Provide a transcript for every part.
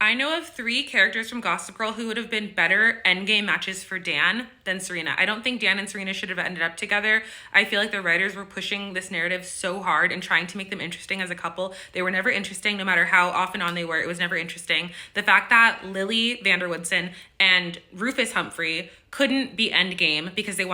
I know of 3 characters from Gossip Girl who would have been better endgame matches for Dan than Serena. I don't think Dan and Serena should have ended up together. I feel like the writers were pushing this narrative so hard and trying to make them interesting as a couple. They were never interesting, no matter how off and on they were. It was never interesting. The fact that Lily Vanderwoodson and Rufus Humphrey couldn't be endgame because the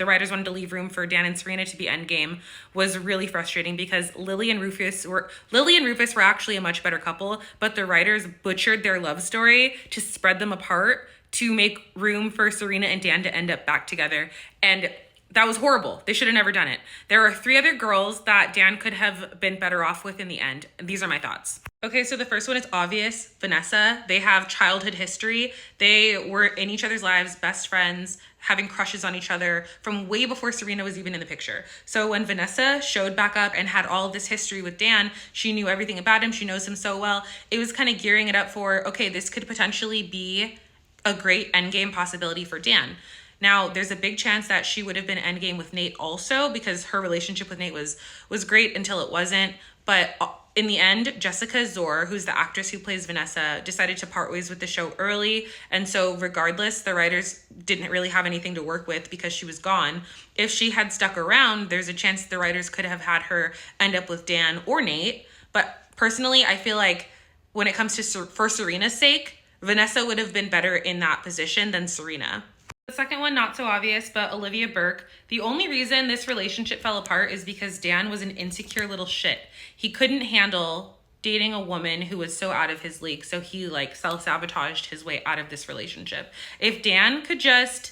writers wanted to leave room for Dan and Serena to be endgame was really frustrating because Lily and Rufus were actually a much better couple, but the writers butchered their love story to spread them apart to make room for Serena and Dan to end up back together. And that was horrible. They should have never done it. There are 3 other girls that Dan could have been better off with in the end. These are my thoughts. Okay, so the first one is obvious. Vanessa. They have childhood history. They were in each other's lives, best friends, having crushes on each other from way before Serena was even in the picture. So when Vanessa showed back up and had all of this history with Dan, she knew everything about him. She knows him so well. It was kind of gearing it up for, okay, this could potentially be a great endgame possibility for Dan. Now, there's a big chance that she would have been endgame with Nate also because her relationship with Nate was great until it wasn't. But in the end, Jessica Zor, who's the actress who plays Vanessa, decided to part ways with the show early. And so regardless, the writers didn't really have anything to work with because she was gone. If she had stuck around, there's a chance the writers could have had her end up with Dan or Nate. But personally, I feel like when it comes to for Serena's sake, Vanessa would have been better in that position than Serena. The second one, not so obvious, but Olivia Burke. The only reason this relationship fell apart is because Dan was an insecure little shit. He couldn't handle dating a woman who was so out of his league, so he self-sabotaged his way out of this relationship. If Dan could just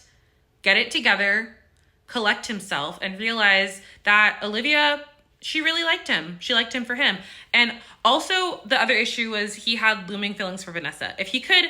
get it together, collect himself, and realize that Olivia, she really liked him. She liked him for him. And also the other issue was he had looming feelings for Vanessa. If he could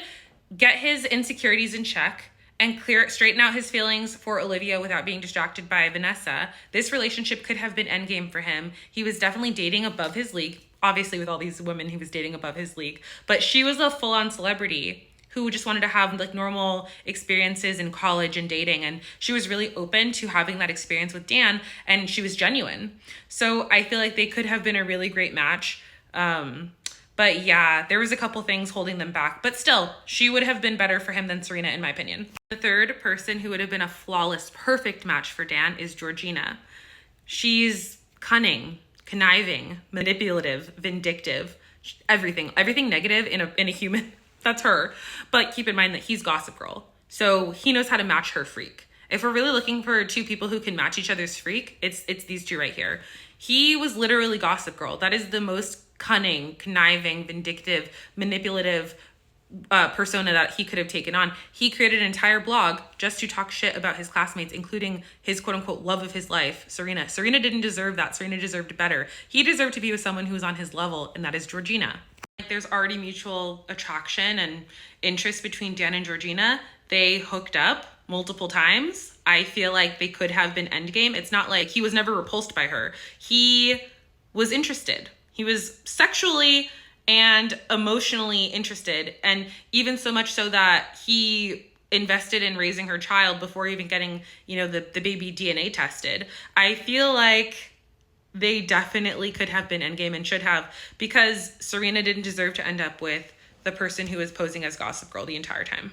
get his insecurities in check and straighten out his feelings for Olivia without being distracted by Vanessa, this relationship could have been endgame for him. He was definitely dating above his league. Obviously, with all these women, he was dating above his league. But she was a full-on celebrity who just wanted to have normal experiences in college and dating. And she was really open to having that experience with Dan, and she was genuine. So I feel like they could have been a really great match. But yeah, there was a couple things holding them back. But still, she would have been better for him than Serena, in my opinion. The third person who would have been a flawless, perfect match for Dan is Georgina. She's cunning, conniving, manipulative, vindictive, everything negative in a human. That's her. But keep in mind that he's Gossip Girl. So he knows how to match her freak. If we're really looking for 2 people who can match each other's freak, it's these 2 right here. He was literally Gossip Girl. That is the most cunning, conniving, vindictive, manipulative persona that he could have taken on. He created an entire blog just to talk shit about his classmates, including his quote-unquote love of his life, Serena. Serena didn't deserve that. Serena deserved better. He deserved to be with someone who was on his level, and that is Georgina. There's already mutual attraction and interest between Dan and Georgina. They hooked up multiple times. I feel like they could have been endgame. It's not like he was never repulsed by her. He was interested. He was sexually and emotionally interested, and even so much so that he invested in raising her child before even getting, the baby DNA tested. I feel like they definitely could have been endgame and should have, because Serena didn't deserve to end up with the person who was posing as Gossip Girl the entire time.